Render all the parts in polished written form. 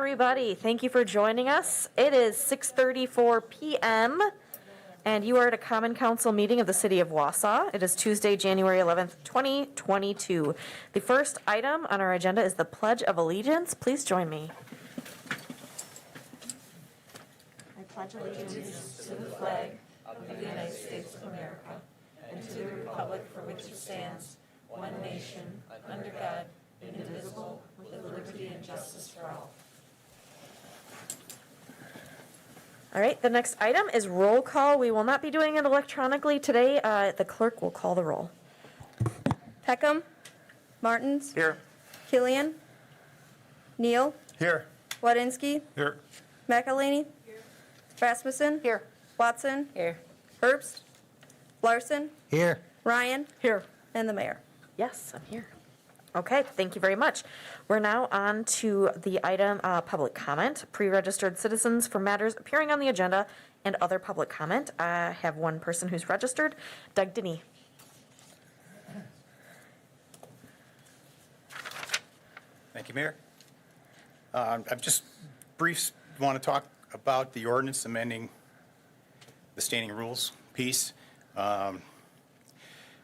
Everybody, thank you for joining us. It is 6:34 p.m. and you are at a Common Council meeting of the City of Wausau. It is Tuesday, January 11th, 2022. The first item on our agenda is the Pledge of Allegiance. Please join me. I pledge allegiance to the flag of the United States of America and to the republic for which it stands, one nation, under God, indivisible, with liberty and justice for all. All right, the next item is roll call. We will not be doing it electronically today. The clerk will call the roll. Peckham. Martins. Here. Killian. Neal. Here. Wadinsky. Here. McElhaney. Here. Rasmussen. Here. Watson. Here. Herbst. Larson. Here. Ryan. Here. And the mayor. Yes, I'm here. Okay, thank you very much. We're now on to the item public comment, pre-registered citizens for matters appearing on the agenda and other public comment. I have one person who's registered, Doug Denny. Thank you, Mayor. I just want to talk about the ordinance amending the standing rules piece.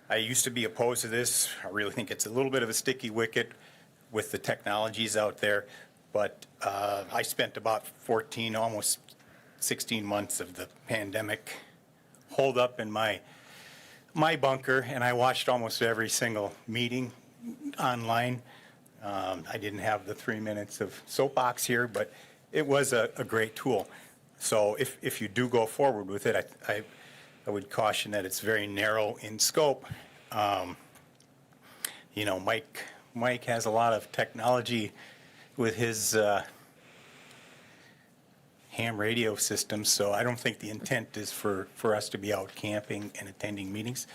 I used to be opposed to this. I really think it's a little bit of a sticky wicket with the technologies out there, but I spent about 14, almost 16 months of the pandemic holed up in my bunker, and I watched almost every single meeting online. I didn't have the 3 minutes of soapbox here, but it was a great tool. So if you do go forward with it, I would caution that it's very narrow in scope. You know, Mike has a lot of technology with his ham radio system, so I don't think the intent is for us to be out camping and attending meetings.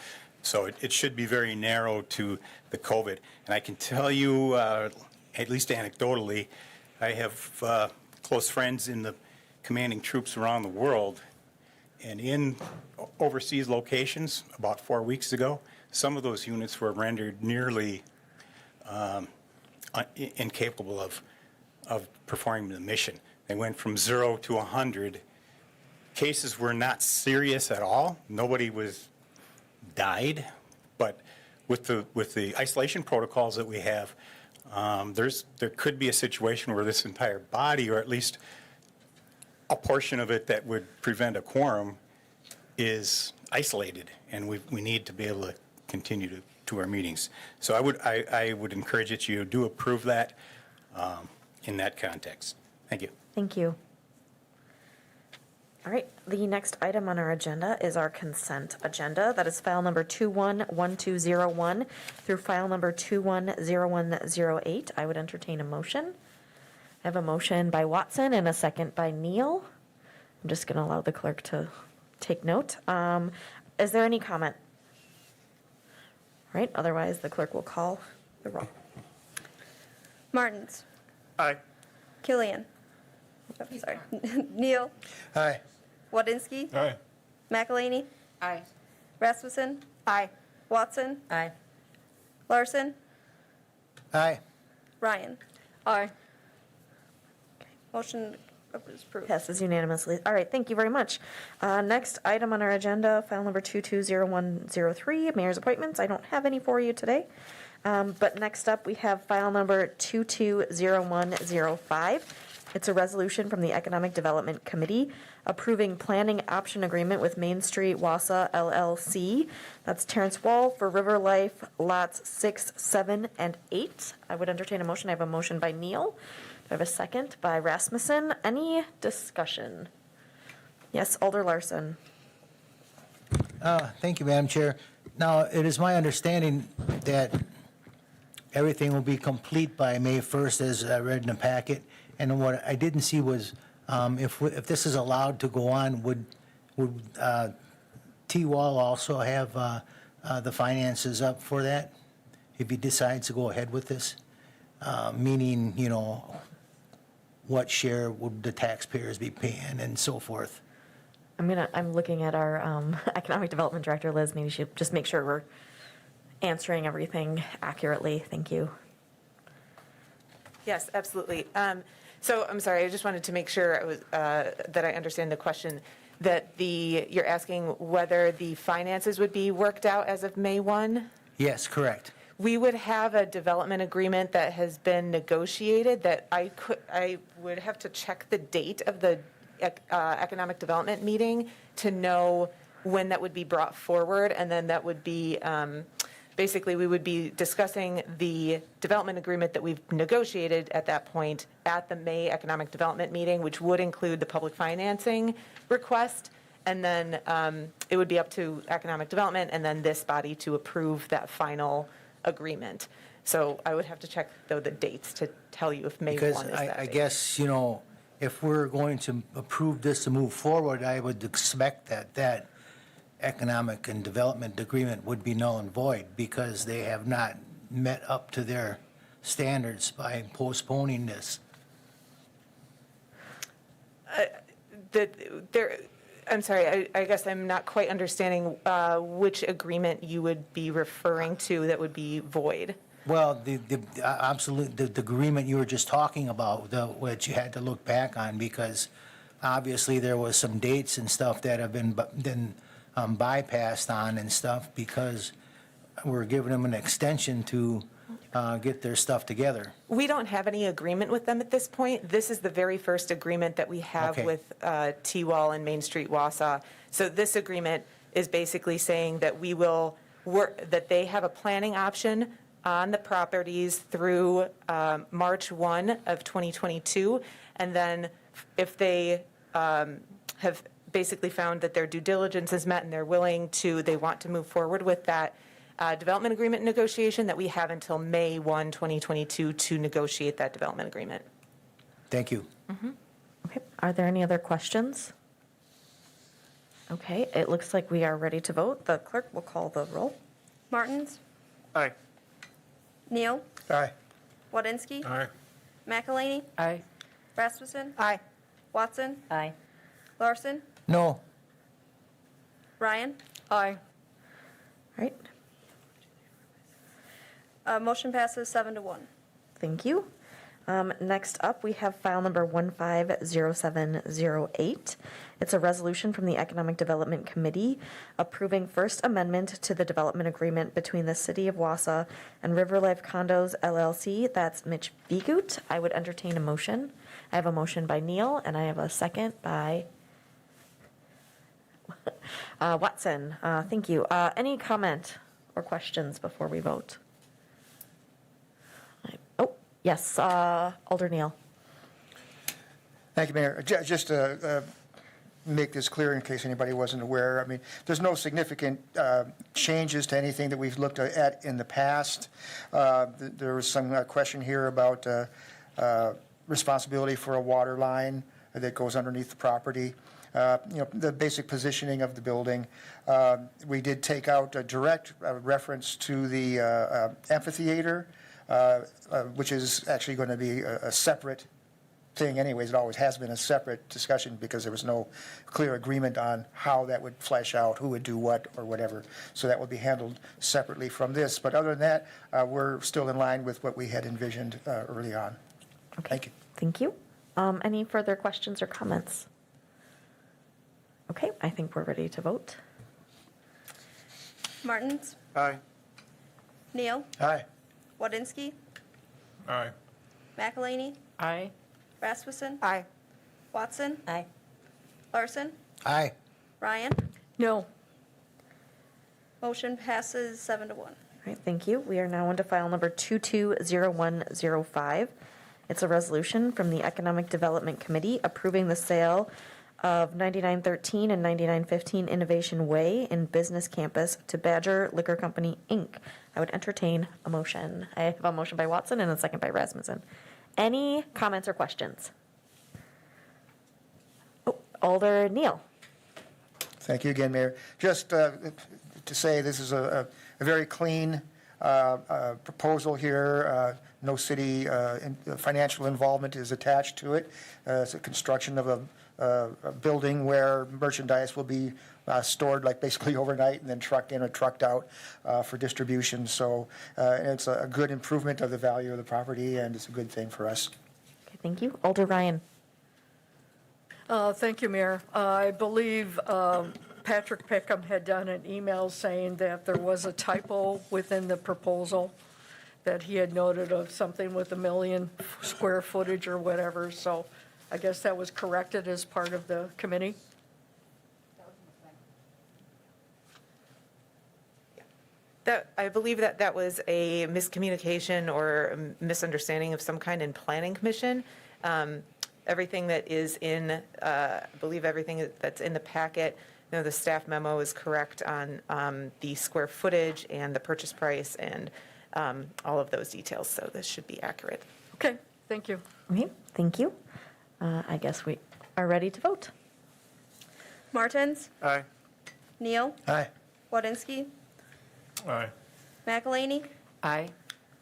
So it should be very narrow to the COVID. And I can tell you, at least anecdotally, I have close friends in the commanding troops around the world, and in overseas locations about 4 weeks ago, some of those units were rendered nearly incapable of performing the mission. They went from 0 to 100. Cases were not serious at all. Nobody died, but with the isolation protocols that we have, there could be a situation where this entire body, or at least a portion of it that would prevent a quorum, is isolated, and we need to be able to continue to our meetings. So I would encourage that you do approve that in that context. Thank you. Thank you. All right, the next item on our agenda is our consent agenda. That is file number 211201 through file number 210108. I would entertain a motion. I have a motion by Watson and a second by Neal. I'm just going to allow the clerk to take note. Is there any comment? All right, otherwise the clerk will call the roll. Martins. Aye. Killian. Oh, sorry. Neal. Aye. Wadinsky. Aye. McElhaney. Aye. Rasmussen. Aye. Watson. Aye. Larson. Aye. Ryan. Aye. Motion is approved. Passes unanimously. All right, thank you very much. Next item on our agenda, file number 220103, mayor's appointments. I don't have any for you today. But next up, we have file number 220105. It's a resolution from the Economic Development Committee approving planning option agreement with Main Street Wausau LLC. That's Terrence Wall for River Life lots 6, 7, and 8. I would entertain a motion. I have a motion by Neal. Do I have a second by Rasmussen? Any discussion? Yes, Alder Larson. Thank you, Madam Chair. Now, it is my understanding that everything will be complete by May 1st, as I read in the packet. And what I didn't see was, if this is allowed to go on, would T-Wall also have the finances up for that, if he decides to go ahead with this? Meaning, you know, what share would the taxpayers be paying and so forth? I'm looking at our Economic Development Director, Liz. Maybe she'll just make sure we're answering everything accurately. Thank you. Yes, absolutely. So I'm sorry, I just wanted to make sure that I understand the question, that you're asking whether the finances would be worked out as of May 1? Yes, correct. We would have a development agreement that has been negotiated that I would have to check the date of the economic development meeting to know when that would be brought forward, and then that would be, basically, we would be discussing the development agreement that we've negotiated at that point at the May economic development meeting, which would include the public financing request, and then it would be up to economic development and then this body to approve that final agreement. So I would have to check, though, the dates to tell you if May 1 is Because that I date. guess, if we're going to approve this to move forward, I would expect that economic and development agreement would be null and void because they have not met up to their standards by postponing this. I'm sorry, I guess I'm not quite understanding which agreement you would be referring to that would be void. Well, the agreement you were just talking about, which you had to look back on because obviously there was some dates and stuff that have been bypassed on and stuff because we're giving them an extension to get their stuff together. We don't have any agreement with them at this point. This is the very first agreement that we have Okay. with T-Wall and Main Street Wausau. So this agreement is basically saying that we will work, that they have a planning option on the properties through March 1 of 2022. And then if they have basically found that their due diligence is met and they're willing to, they want to move forward with that development agreement negotiation, that we have until May 1, 2022 to negotiate that development agreement. Thank you. Okay, are there any other questions? Okay, it looks like we are ready to vote. The clerk will call the roll. Martins? Aye. Neal? Aye. Wadinsky? Aye. McElhaney? Aye. Rasmussen? Aye. Watson? Aye. Larson? No, Ryan? Aye. Right, Motion passes 7-1. thank you. Next up, we have file number 150708. It's a resolution from the Economic Development Committee approving First Amendment to the development agreement between the City of Wausau and River Life Condos LLC. That's Mitch Begut. I would entertain a motion. I have a motion by Neal, and I have a second by Watson. Thank you. Any comment or questions before we vote? Oh, yes, Alder Neal. Thank you, Mayor. Just to make this clear in case anybody wasn't aware, I mean, there's no significant changes to anything that we've looked at in the past. There was some question here about responsibility for a water line that goes underneath the property. The basic positioning of the building. We did take out a direct reference to the amphitheater, which is actually going to be a separate thing anyways. It always has been a separate discussion because there was no clear agreement on how that would flesh out, who would do what or whatever. So that would be handled separately from this. But other than that, we're still in line with what we had envisioned early on. Okay, Thank you. Thank you. Any further questions or comments? Okay, I think we're ready to vote. Martins? Aye. Neal? Aye. Wadinsky? Aye. McElhaney? Aye. Rasmussen? Aye. Watson? Aye. Larson? aye. Ryan? No. Motion passes 7-1. All right, thank you. We are now into file number 220105. It's a resolution from the Economic Development Committee approving the sale of 9913 and 9915 Innovation Way in Business Campus to Badger Liquor Company, Inc. I would entertain a motion. I have a motion by Watson and a second by Rasmussen. Any comments or questions? Oh, Alder Neal. Thank you again, Mayor. Just to say this is a very clean proposal here. No city financial involvement is attached to it. It's a construction of a building where merchandise will be stored like basically overnight and then trucked in or trucked out for distribution. So it's a good improvement of the value of the property and it's a good thing for us. Okay, thank you. Alder Ryan. Thank you, Mayor. I believe Patrick Peckham had done an email saying that there was a typo within the proposal, that he had noted of something with 1 million square footage or whatever, so I guess that was corrected as part of the committee. I believe that was a miscommunication or a misunderstanding of some kind in Planning Commission. Everything that is in, I believe everything that's in the packet, the staff memo is correct on the square footage and the purchase price and all of those details, so this should be accurate. Okay, thank you. Okay, thank you. I guess we are ready to vote. Martins? Aye. Neal? Aye. Walensky? Aye. McElhaney? Aye.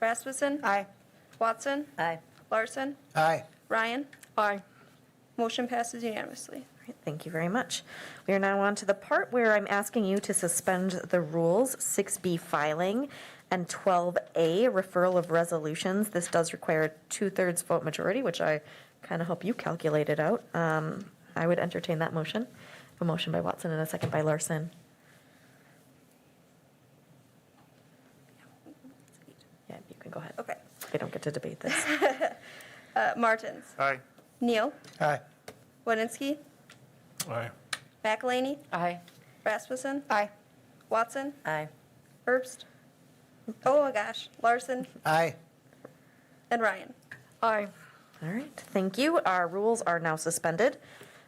Rasmussen? Aye. Watson? Aye. Larson? Aye. Ryan? Aye. Motion passes unanimously. Thank you very much. We are now on to the part where I'm asking you to suspend the rules, 6B filing and 12A referral of resolutions. This does require a 2/3 vote majority, which I kind of hope you calculated out. I would entertain that motion. A motion by Watson and a second by Larson. Yeah, you can go ahead. Okay. We don't get to debate this. Martins? Aye. Neal? Aye. Walensky? Aye. McElhaney? Aye. Rasmussen? Aye. Watson? Aye. Herbst? Oh my gosh, Larson Aye. and Ryan. Aye. All right, thank you. Our rules are now suspended.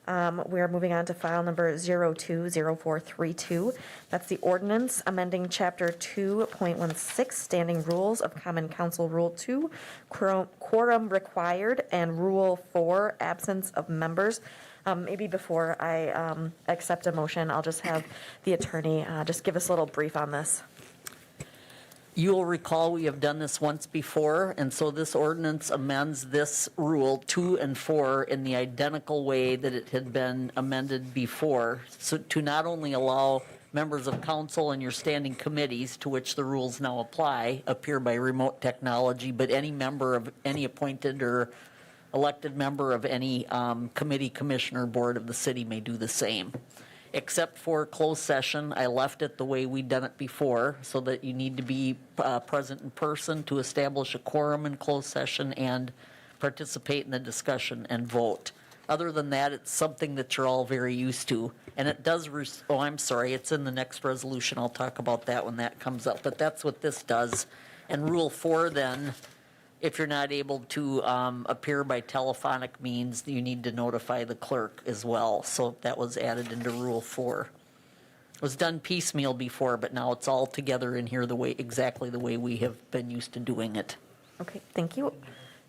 We are moving on to file number 020432. That's the ordinance amending Chapter 2.16, Standing Rules of Common Council, Rule 2, quorum required, and Rule 4, absence of members. Maybe before I accept a motion, I'll just have the attorney just give us a little brief on this. You will recall we have done this once before, and so this ordinance amends this rule 2 and 4 in the identical way that it had been amended before, so to not only allow members of council and your standing committees, to which the rules now apply, appear by remote technology, but any member of any appointed or elected member of any committee, commissioner, board of the city may do the same. Except for closed session, I left it the way we'd done it before, so that you need to be present in person to establish a quorum in closed session and participate in the discussion and vote. Other than that, it's something that you're all very used to. And it does, I'm sorry, it's in the next resolution. I'll talk about that when that comes up. But that's what this does. And Rule 4 then, if you're not able to appear by telephonic means, you need to notify the clerk as well. So that was added into Rule 4. It was done piecemeal before, but now it's all together in here exactly the way we have been used to doing it. Okay, thank you.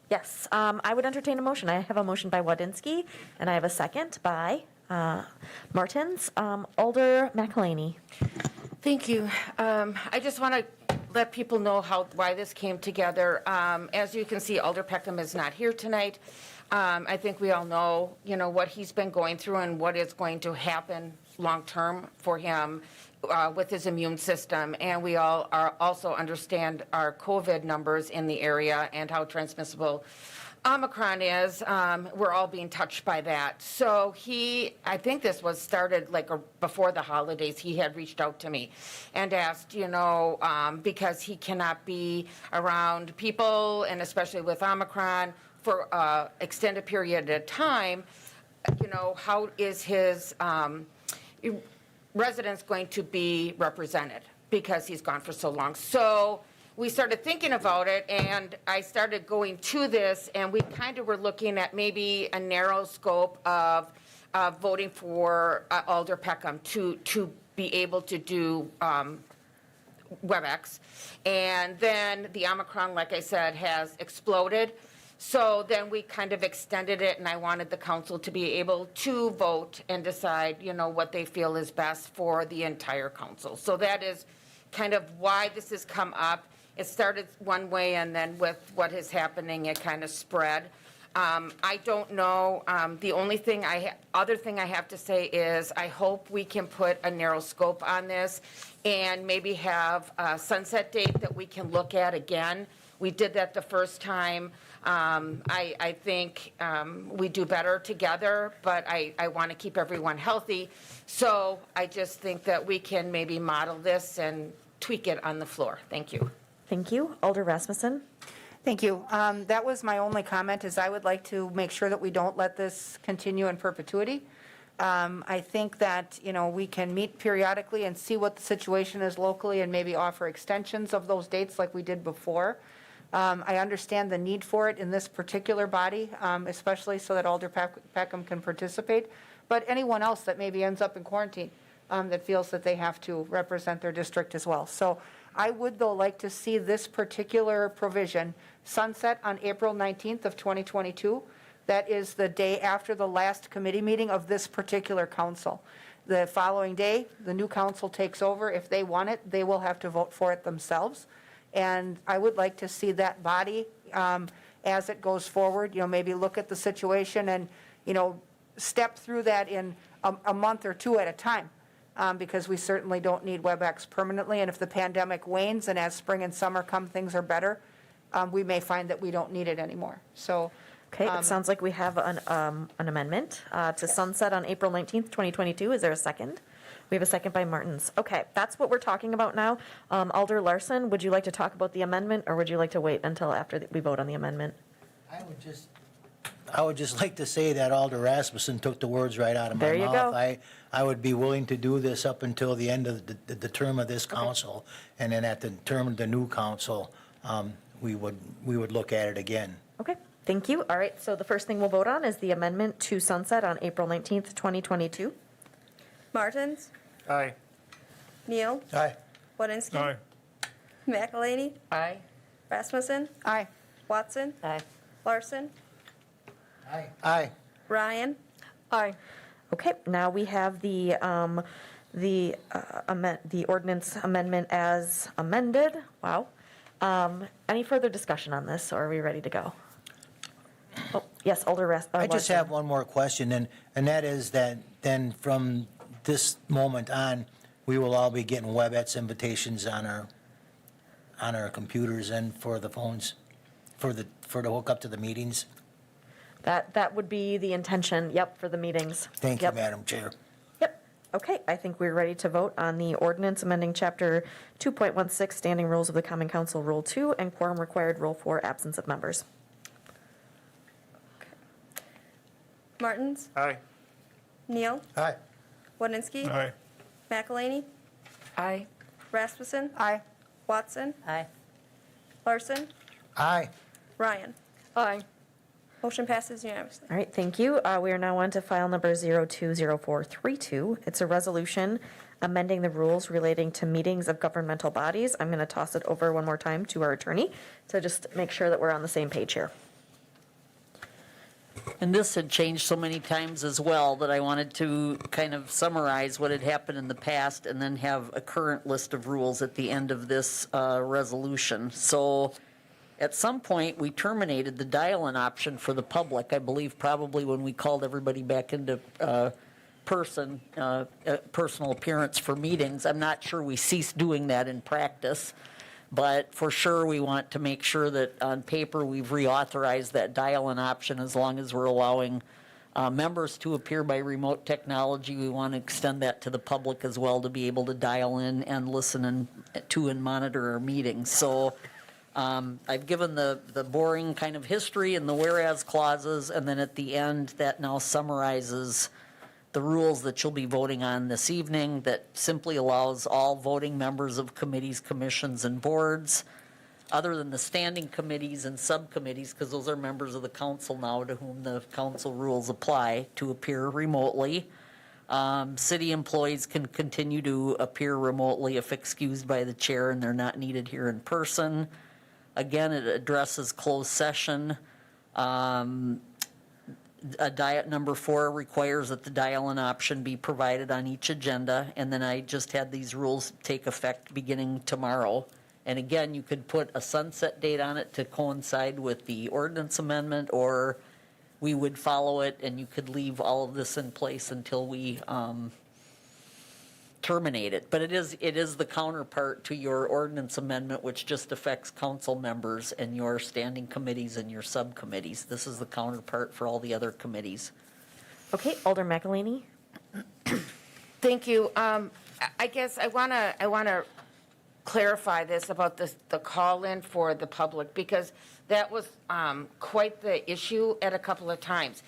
Yes, I would entertain a motion. I have a motion by Wadinsky, and I have a second by Martins. Alder McElhaney. Thank you. I just want to let people know why this came together. As you can see, Alder Peckham is not here tonight. I think we all know, what he's been going through and what is going to happen long-term for him with his immune system. And we all also understand our COVID numbers in the area and how transmissible Omicron is. We're all being touched by that. So I think this was started before the holidays. He had reached out to me and asked, because he cannot be around people, and especially with Omicron for an extended period of time, how is his residence going to be represented because he's gone for so long. So we started thinking about it, and I started going to this, and we kind of were looking at maybe a narrow scope of voting for Alder Peckham to be able to do WebEx. And then the Omicron, like I said, has exploded. So then we kind of extended it, and I wanted the council to be able to vote and decide, what they feel is best for the entire council. So that is kind of why this has come up. It started one way, and then with what is happening, it kind of spread. I don't know. The only thing other thing I have to say is I hope we can put a narrow scope on this and maybe have a sunset date that we can look at again. We did that the first time. I think we do better together, but I want to keep everyone healthy. So I just think that we can maybe model this and tweak it on the floor. Thank you. Thank you. Alder Rasmussen? Thank you. That was my only comment, is I would like to make sure that we don't let this continue in perpetuity. I think that, we can meet periodically and see what the situation is locally and maybe offer extensions of those dates like we did before. I understand the need for it in this particular body, especially so that Alder Peckham can participate. But anyone else that maybe ends up in quarantine that feels that they have to represent their district as well. So I would, though, like to see this particular provision sunset on April 19th of 2022. That is the day after the last committee meeting of this particular council. The following day, the new council takes over. If they want it, they will have to vote for it themselves. And I would like to see that body, as it goes forward, maybe look at the situation and, step through that in a month or two at a time. Because we certainly don't need WebEx permanently. And if the pandemic wanes and as spring and summer come, things are better, we may find that we don't need it anymore. So. Okay, it sounds like we have an amendment to sunset on April 19th, 2022. Is there a second? We have a second by Martins. Okay, that's what we're talking about now. Alder Larson, would you like to talk about the amendment, or would you like to wait until after we vote on the amendment? I would just like to say that Alder Rasmussen took the words right out of my There you mouth. go. I would be willing to do this up until the end of the term of this council, and then at the term of the new council, we would look at it again. Okay, thank you. All right, so the first thing we'll vote on is the amendment to sunset on April 19th, 2022. Martins, Aye. Neal, Aye. Wodinski, Aye. McElhaney, Aye. Rasmussen, Aye. Watson, Aye. Larson, Aye. Ryan, Aye. Okay, now we have the ordinance amendment as amended. Wow. Any further discussion on this, or are we ready to go? Oh, yes, Alder I just Larson. have one more question, and that is that then from this moment on, we will all be getting WebEx invitations on our computers and for the phones, for the hookup to the meetings. That would be the intention, yep, for the meetings. Thank you, Yep. Madam Chair. Yep. Okay, I think we're ready to vote on the ordinance amending Chapter 2.16, Standing Rules of the Common Council, Rule 2, and Quorum Required, Rule 4, Absence of Members. Martins, Aye. Neal, Aye. Wodinski, Aye. McElhaney, Aye. Rasmussen, Aye. Watson, Aye. Larson, Aye. Ryan. Aye. Motion passes unanimously. All right, thank you. We are now on to file number 020432. It's a resolution amending the rules relating to meetings of governmental bodies. I'm going to toss it over one more time to our attorney to just make sure that we're on the same page here. And this had changed so many times as well that I wanted to kind of summarize what had happened in the past and then have a current list of rules at the end of this resolution. So at some point, we terminated the dial-in option for the public, I believe probably when we called everybody back into personal appearance for meetings. I'm not sure we ceased doing that in practice. But for sure, we want to make sure that on paper, we've reauthorized that dial-in option as long as we're allowing members to appear by remote technology. We want to extend that to the public as well to be able to dial in and listen to and monitor our meetings. So I've given the boring kind of history and the whereas clauses, and then at the end, that now summarizes the rules that you'll be voting on this evening that simply allows all voting members of committees, commissions, and boards, other than the standing committees and subcommittees, because those are members of the council now to whom the council rules apply, to appear remotely. City employees can continue to appear remotely if excused by the chair and they're not needed here in person. Again, it addresses closed session. Number 4 requires that the dial-in option be provided on each agenda, and then I just had these rules take effect beginning tomorrow. And again, you could put a sunset date on it to coincide with the ordinance amendment, or we would follow it and you could leave all of this in place until we terminate it. But it is the counterpart to your ordinance amendment, which just affects council members and your standing committees and your subcommittees. This is the counterpart for all the other committees. Okay, Alder McElhaney? Thank you. I guess I want to clarify this about the call-in for the public, because that was quite the issue at a couple of times.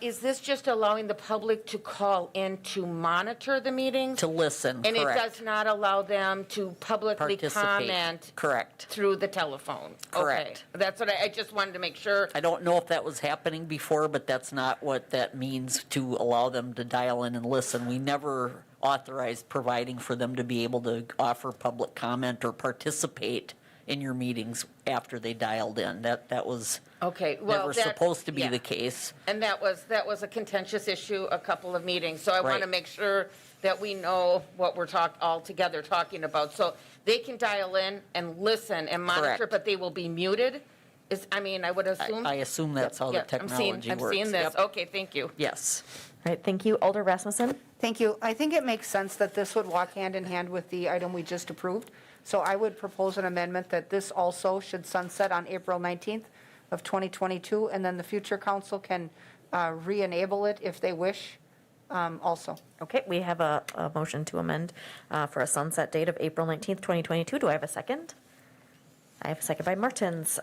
Is this just allowing the public to call in to monitor the meetings? To listen, And it correct. does not allow them to publicly Participate. comment Correct. through the telephone? Correct. Okay. That's what I just wanted to make sure. I don't know if that was happening before, but that's not what that means to allow them to dial in and listen. We never authorized providing for them to be able to offer public comment or participate in your meetings after they dialed in. That was Okay, well, never that- supposed to be yeah. the case. And that was a contentious issue a couple of meetings, so I want to Right. make sure that we know what we're all together talking about. So they can dial in and listen and monitor, Correct. but they will be muted? I would assume? I assume that's how the Yeah, technology I'm works. seeing this, Yep. okay, thank you. Yes. All right, thank you. Alder Rasmussen? Thank you. I think it makes sense that this would walk hand in hand with the item we just approved. So I would propose an amendment that this also should sunset on April 19th of 2022, and then the future council can re-enable it if they wish also. Okay, we have a motion to amend for a sunset date of April 19th, 2022. Do I have a second? I have a second by Martins.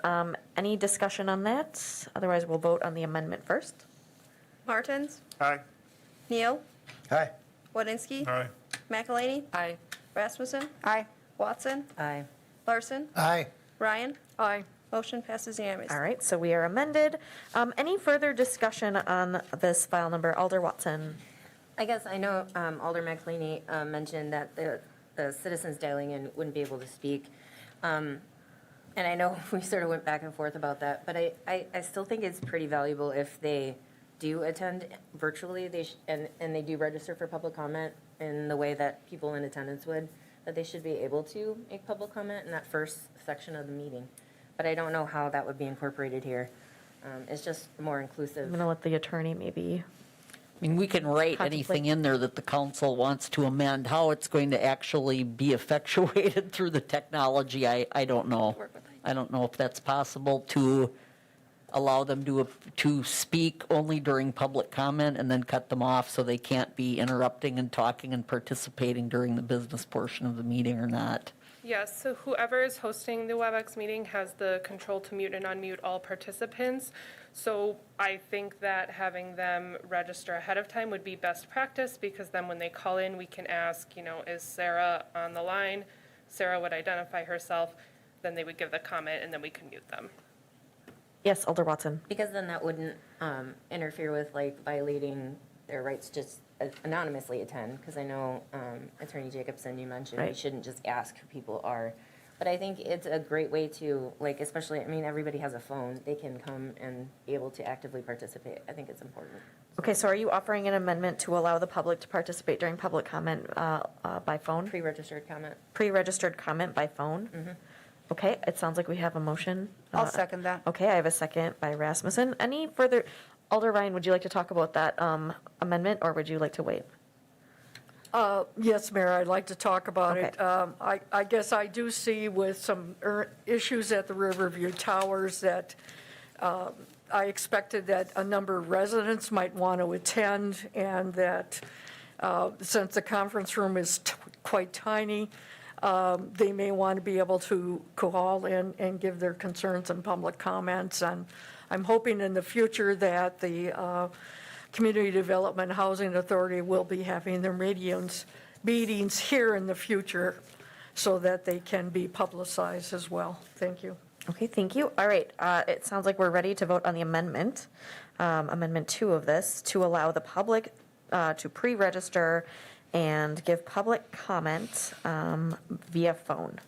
Any discussion on that? Otherwise, we'll vote on the amendment first. Martins? Aye. Neal? Aye. Wodinski? Aye. McElhaney? Aye. Rasmussen? Aye. Watson? Aye. Larson? Aye. Ryan? Aye. Motion passes unanimously. All right, so we are amended. Any further discussion on this file number? Alder Watson? I guess I know Alder McElhaney mentioned that the citizens dialing in wouldn't be able to speak. And I know we sort of went back and forth about that, but I still think it's pretty valuable if they do attend virtually and they do register for public comment in the way that people in attendance would, that they should be able to make public comment in that first section of the meeting. But I don't know how that would be incorporated here. It's just more inclusive. I'm going to let the attorney maybe. I mean, we can write Contemplate. anything in there that the council wants to amend. How it's going to actually be effectuated through the technology, I don't know. I don't know if that's possible to allow them to speak only during public comment and then cut them off so they can't be interrupting and talking and participating during the business portion of the meeting or not. Yes, so whoever is hosting the WebEx meeting has the control to mute and unmute all participants. So I think that having them register ahead of time would be best practice, because then when they call in, we can ask, is Sarah on the line? Sarah would identify herself, then they would give the comment, and then we can mute them. Yes, Alder Watson? Because then that wouldn't interfere with violating their rights to just anonymously attend, because I know Attorney Jacobson, you mentioned we Right. shouldn't just ask who people are. But I think it's a great way to, especially, everybody has a phone. They can come and be able to actively participate. I think it's important. Okay, so are you offering an amendment to allow the public to participate during public comment by phone? Pre-registered comment. Pre-registered comment by phone? Okay, it sounds like we have a motion. I'll second that. Okay, I have a second by Rasmussen. Any further, Alder Ryan, would you like to talk about that amendment, or would you like to wait? Yes, Mayor, I'd like to talk about it. Okay. I guess I do see with some issues at the Riverview Towers that I expected that a number of residents might want to attend, and that since the conference room is quite tiny, they may want to be able to call in and give their concerns and public comments. And I'm hoping in the future that the Community Development Housing Authority will be having their meetings here in the future so that they can be publicized as well. Thank you. Okay, thank you. All right, it sounds like we're ready to vote on the amendment, Amendment 2 of this, to allow the public to pre-register and give public comment via phone.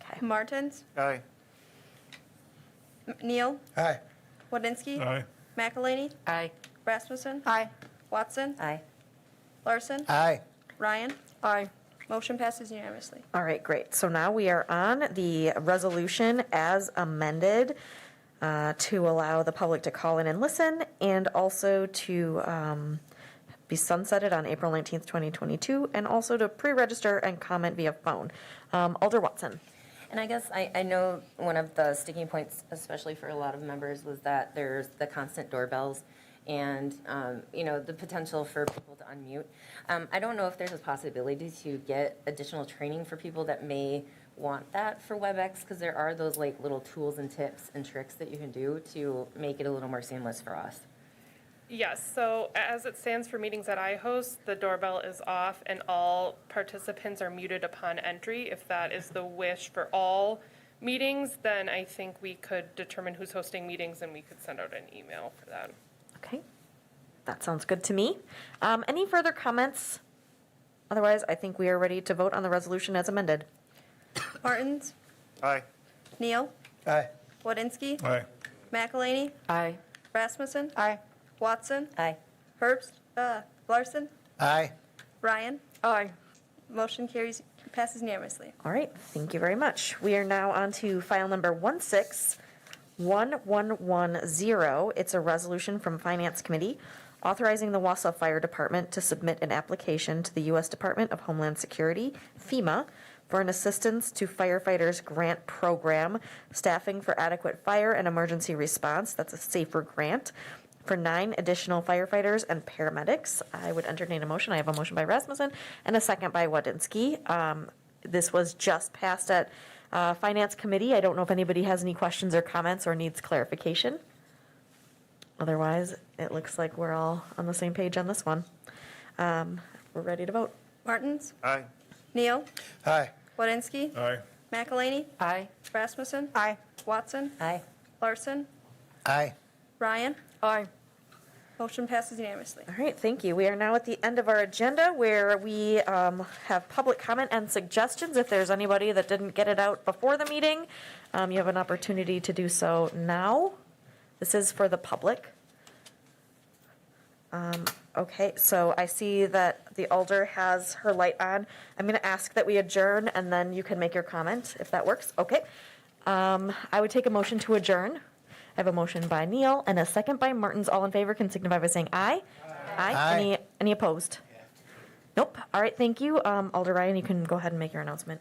Okay. Martins? Aye. Neal? Aye. Wodinski? Aye. McElhaney? Aye. Rasmussen? Aye. Watson? Aye. Larson? Aye. Ryan? Aye. Motion passes unanimously. All right, great. So now we are on the resolution as amended to allow the public to call in and listen, and also to be sunsetted on April 19th, 2022, and also to pre-register and comment via phone. Alder Watson. And I guess I know one of the sticking points, especially for a lot of members, was that there's the constant doorbells and, the potential for people to unmute. I don't know if there's a possibility to get additional training for people that may want that for WebEx, because there are those like little tools and tips and tricks that you can do to make it a little more seamless for us. Yes, so as it stands for meetings that I host, the doorbell is off and all participants are muted upon entry. If that is the wish for all meetings, then I think we could determine who's hosting meetings and we could send out an email for that. Okay, that sounds good to me. Any further comments? Otherwise, I think we are ready to vote on the resolution as amended. Martins, Aye. Neal, Aye. Wodinski, Aye. McElhaney, Aye. Rasmussen, Aye. Watson, Aye. Herbst, Larson, Aye. Ryan. Aye. Motion passes unanimously. All right, thank you very much. We are now on to file number 161110. It's a resolution from Finance Committee authorizing the Wausau Fire Department to submit an application to the U.S. Department of Homeland Security, FEMA, for an Assistance to Firefighters Grant Program, Staffing for Adequate Fire and Emergency Response, that's a SAFER grant, for 9 additional firefighters and paramedics. I would entertain a motion. I have a motion by Rasmussen and a second by Wodinski. This was just passed at Finance Committee. I don't know if anybody has any questions or comments or needs clarification. Otherwise, it looks like we're all on the same page on this one. We're ready to vote. Martins, Aye. Neal, Aye. Wodinski, Aye. McElhaney, Aye. Rasmussen, Aye. Watson, Aye. Larson, Aye. Ryan. Aye. Motion passes unanimously. All right, thank you. We are now at the end of our agenda where we have public comment and suggestions. If there's anybody that didn't get it out before the meeting, you have an opportunity to do so now. This is for the public. Okay, so I see that the alder has her light on. I'm going to ask that we adjourn and then you can make your comment if that works. Okay. I would take a motion to adjourn. I have a motion by Neal and a second by Martins. All in favor can signify by saying aye. Aye. Aye. Any opposed? Nope. All right, thank you. Alder Ryan, you can go ahead and make your announcement.